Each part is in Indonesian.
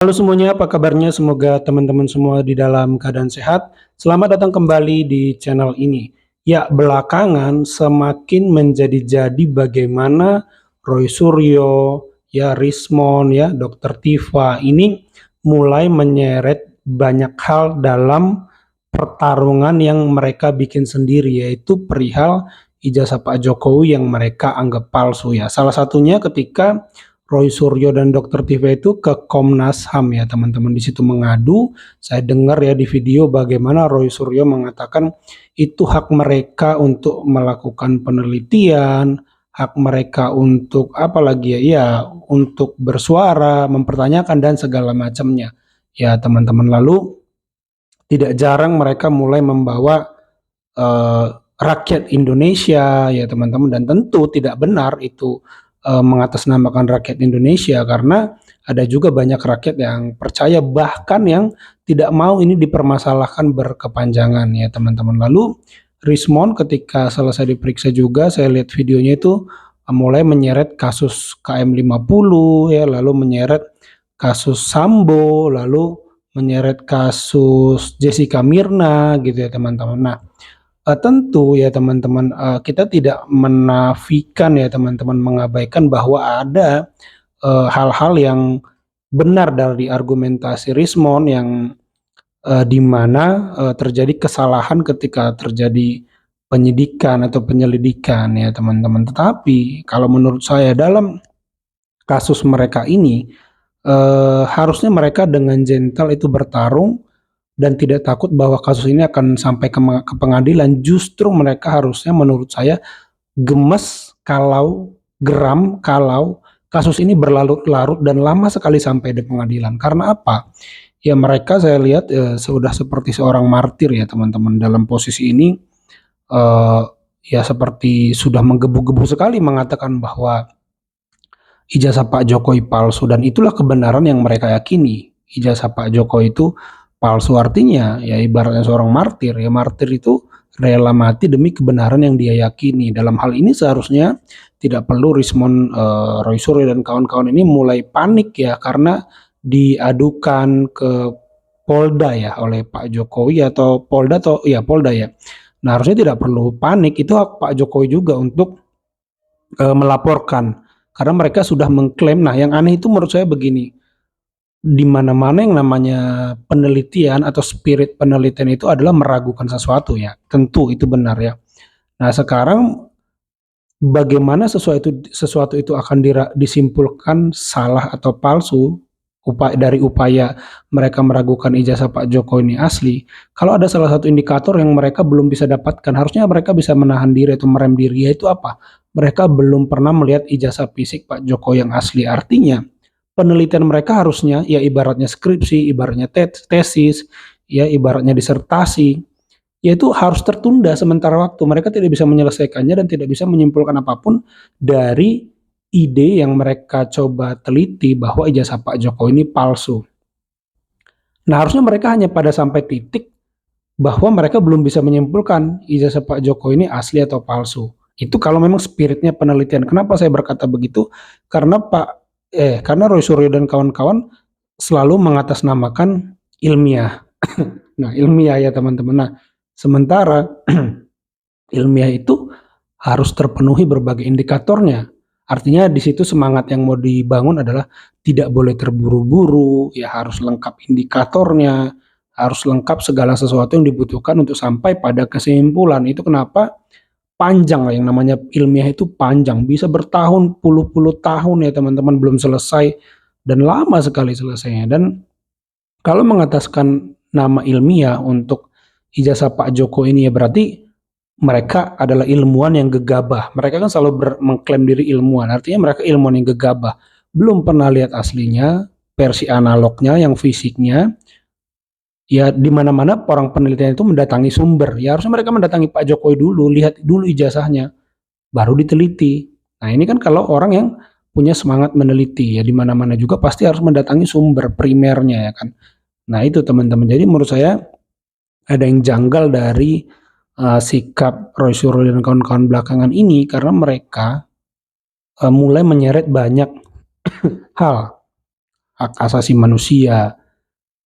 Halo semuanya, apa kabarnya? Semoga teman-teman semua di dalam keadaan sehat. Selamat datang kembali di channel ini. Ya, belakangan semakin menjadi-jadi bagaimana Roy Suryo, ya Rismon, ya Dokter Tifa ini mulai menyeret banyak hal dalam pertarungan yang mereka bikin sendiri, yaitu perihal ijazah Pak Jokowi yang mereka anggap palsu ya. Salah satunya ketika Roy Suryo dan Dokter Tifa itu ke Komnas HAM ya teman-teman, di situ mengadu. Saya dengar ya di video bagaimana Roy Suryo mengatakan itu hak mereka untuk melakukan penelitian, hak mereka untuk apa lagi ya, ya untuk bersuara, mempertanyakan dan segala macamnya. Ya teman-teman, lalu tidak jarang mereka mulai membawa eh, rakyat Indonesia ya teman-teman, dan tentu tidak benar itu mengatasnamakan rakyat Indonesia, karena ada juga banyak rakyat yang percaya bahkan yang tidak mau ini dipermasalahkan berkepanjangan ya teman-teman. Lalu Rismon ketika selesai diperiksa juga saya lihat videonya itu mulai menyeret kasus KM50 ya, lalu menyeret kasus Sambo, lalu menyeret kasus Jessica Mirna gitu ya teman-teman. Nah, tentu ya teman-teman, kita tidak menafikan ya teman-teman, mengabaikan bahwa ada hal-hal yang benar dari argumentasi Rismon yang di mana terjadi kesalahan ketika terjadi penyidikan atau penyelidikan ya teman-teman. Tetapi kalau menurut saya dalam kasus mereka ini harusnya mereka dengan gentle itu bertarung dan tidak takut bahwa kasus ini akan sampai ke pengadilan. Justru mereka harusnya menurut saya gemes kalau geram kalau kasus ini berlarut-larut dan lama sekali sampai di pengadilan. Karena apa? Ya mereka saya lihat sudah seperti seorang martir ya teman-teman, dalam posisi ini eh, ya seperti sudah menggebu-gebu sekali mengatakan bahwa ijazah Pak Jokowi palsu, dan itulah kebenaran yang mereka yakini. Ijazah Pak Jokowi itu palsu, artinya ya ibaratnya seorang martir. Ya martir itu rela mati demi kebenaran yang dia yakini. Dalam hal ini seharusnya tidak perlu Rismon, Roy Suryo dan kawan-kawan ini mulai panik ya, karena diadukan ke Polda ya oleh Pak Jokowi, atau Polda, atau ya Polda ya. Nah, harusnya tidak perlu panik, itu hak Pak Jokowi juga untuk melaporkan, karena mereka sudah mengklaim. Nah, yang aneh itu menurut saya begini, di mana-mana yang namanya penelitian atau spirit penelitian itu adalah meragukan sesuatu ya, tentu itu benar ya. Nah, sekarang bagaimana sesuatu itu akan disimpulkan salah atau palsu dari upaya mereka meragukan ijazah Pak Jokowi ini asli. Kalau ada salah satu indikator yang mereka belum bisa dapatkan, harusnya mereka bisa menahan diri atau merem diri, yaitu apa? Mereka belum pernah melihat ijazah fisik Pak Jokowi yang asli. Artinya penelitian mereka harusnya ya ibaratnya skripsi, ibaratnya tesis, ya ibaratnya disertasi, yaitu harus tertunda sementara waktu. Mereka tidak bisa menyelesaikannya dan tidak bisa menyimpulkan apapun dari ide yang mereka coba teliti bahwa ijazah Pak Jokowi ini palsu. Nah, harusnya mereka hanya pada sampai titik bahwa mereka belum bisa menyimpulkan ijazah Pak Jokowi ini asli atau palsu. Itu kalau memang spiritnya penelitian. Kenapa saya berkata begitu? Karena karena Roy Suryo dan kawan-kawan selalu mengatasnamakan ilmiah. Nah, ilmiah ya teman-teman. Nah, sementara ilmiah itu harus terpenuhi berbagai indikatornya. Artinya di situ semangat yang mau dibangun adalah tidak boleh terburu-buru, ya harus lengkap indikatornya, harus lengkap segala sesuatu yang dibutuhkan untuk sampai pada kesimpulan. Itu kenapa panjang lah, yang namanya ilmiah itu panjang, bisa bertahun, puluh-puluh tahun ya teman-teman belum selesai, dan lama sekali selesainya. Dan kalau mengataskan nama ilmiah untuk ijazah Pak Joko ini ya berarti mereka adalah ilmuwan yang gegabah. Mereka kan selalu mengklaim diri ilmuwan, artinya mereka ilmuwan yang gegabah. Belum pernah lihat aslinya, versi analognya, yang fisiknya. Ya di mana-mana orang penelitian itu mendatangi sumber. Ya harusnya mereka mendatangi Pak Jokowi dulu, lihat dulu ijazahnya, baru diteliti. Nah ini kan kalau orang yang punya semangat meneliti, ya di mana-mana juga pasti harus mendatangi sumber primernya ya kan. Nah itu teman-teman. Jadi menurut saya ada yang janggal dari sikap Roy Suryo dan kawan-kawan belakangan ini, karena mereka mulai menyeret banyak hal. hak asasi manusia,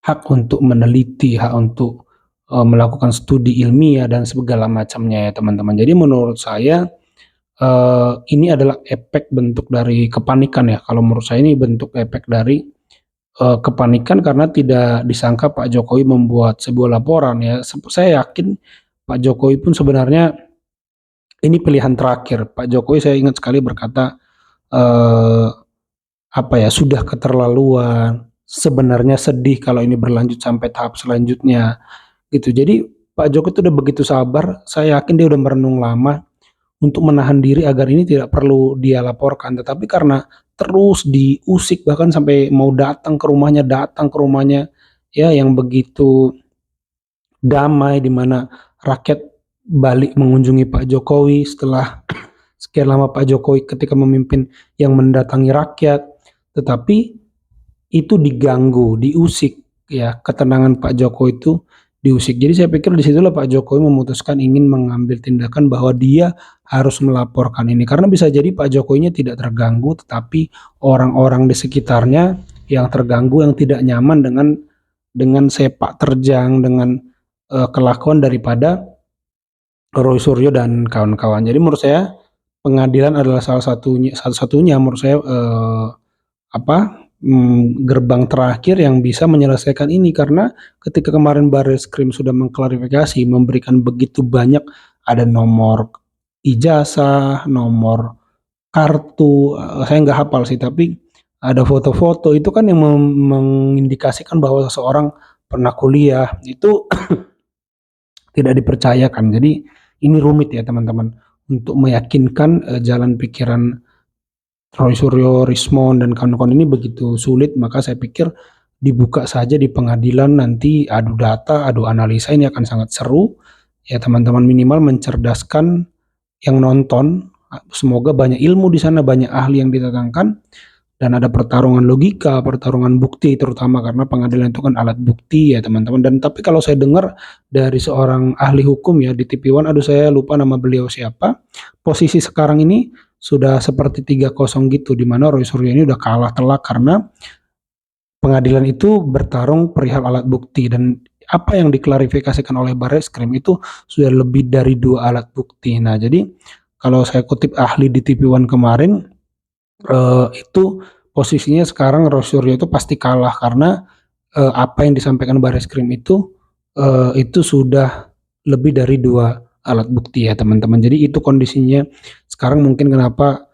hak untuk meneliti, hak untuk melakukan studi ilmiah dan segala macamnya ya teman-teman. Jadi menurut saya ini adalah efek bentuk dari kepanikan ya. Kalau menurut saya ini bentuk efek dari kepanikan karena tidak disangka Pak Jokowi membuat sebuah laporan ya. Saya yakin Pak Jokowi pun sebenarnya ini pilihan terakhir. Pak Jokowi saya ingat sekali berkata, eee, apa ya, sudah keterlaluan, sebenarnya sedih kalau ini berlanjut sampai tahap selanjutnya, gitu. Jadi Pak Jokowi itu udah begitu sabar, saya yakin dia udah merenung lama untuk menahan diri agar ini tidak perlu dia laporkan. Tetapi karena terus diusik bahkan sampai mau datang ke rumahnya, ya yang begitu damai di mana rakyat balik mengunjungi Pak Jokowi setelah sekian lama Pak Jokowi ketika memimpin yang mendatangi rakyat, tetapi itu diganggu, diusik ya, ketenangan Pak Jokowi itu diusik. Jadi saya pikir disitulah Pak Jokowi memutuskan ingin mengambil tindakan bahwa dia harus melaporkan ini. Karena bisa jadi Pak Jokowinya tidak terganggu, tetapi orang-orang di sekitarnya yang terganggu, yang tidak nyaman dengan sepak terjang, dengan kelakuan daripada Roy Suryo dan kawan-kawan. Jadi menurut saya pengadilan adalah salah satu-satunya menurut saya gerbang terakhir yang bisa menyelesaikan ini karena ketika kemarin Barreskrim sudah mengklarifikasi memberikan begitu banyak ada nomor ijazah, nomor kartu, saya nggak hafal sih tapi ada foto-foto itu kan yang mengindikasikan bahwa seseorang pernah kuliah itu tidak dipercayakan. Jadi ini rumit ya teman-teman untuk meyakinkan jalan pikiran Roy Suryo, Rismon, dan kawan-kawan ini begitu sulit, maka saya pikir dibuka saja di pengadilan nanti adu data, adu analisa ini akan sangat seru. Ya teman-teman minimal mencerdaskan yang nonton. Semoga banyak ilmu di sana, banyak ahli yang didatangkan dan ada pertarungan logika, pertarungan bukti terutama karena pengadilan itu kan alat bukti ya teman-teman. Dan tapi kalau saya dengar dari seorang ahli hukum ya di TV One, aduh saya lupa nama beliau siapa. Posisi sekarang ini sudah seperti 3-0 gitu di mana Roy Suryo ini udah kalah telak karena pengadilan itu bertarung perihal alat bukti dan apa yang diklarifikasikan oleh Barreskrim itu sudah lebih dari 2 alat bukti. Nah, jadi kalau saya kutip ahli di TV One kemarin itu posisinya sekarang Roy Suryo itu pasti kalah karena apa yang disampaikan Barreskrim itu sudah lebih dari 2 alat bukti ya teman-teman. Jadi itu kondisinya sekarang mungkin kenapa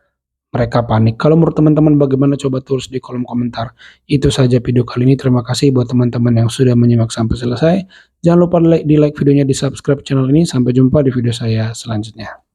mereka panik. Kalau menurut teman-teman bagaimana coba tulis di kolom komentar. Itu saja video kali ini. Terima kasih buat teman-teman yang sudah menyimak sampai selesai. Jangan lupa di like videonya, di subscribe channel ini. Sampai jumpa di video saya selanjutnya.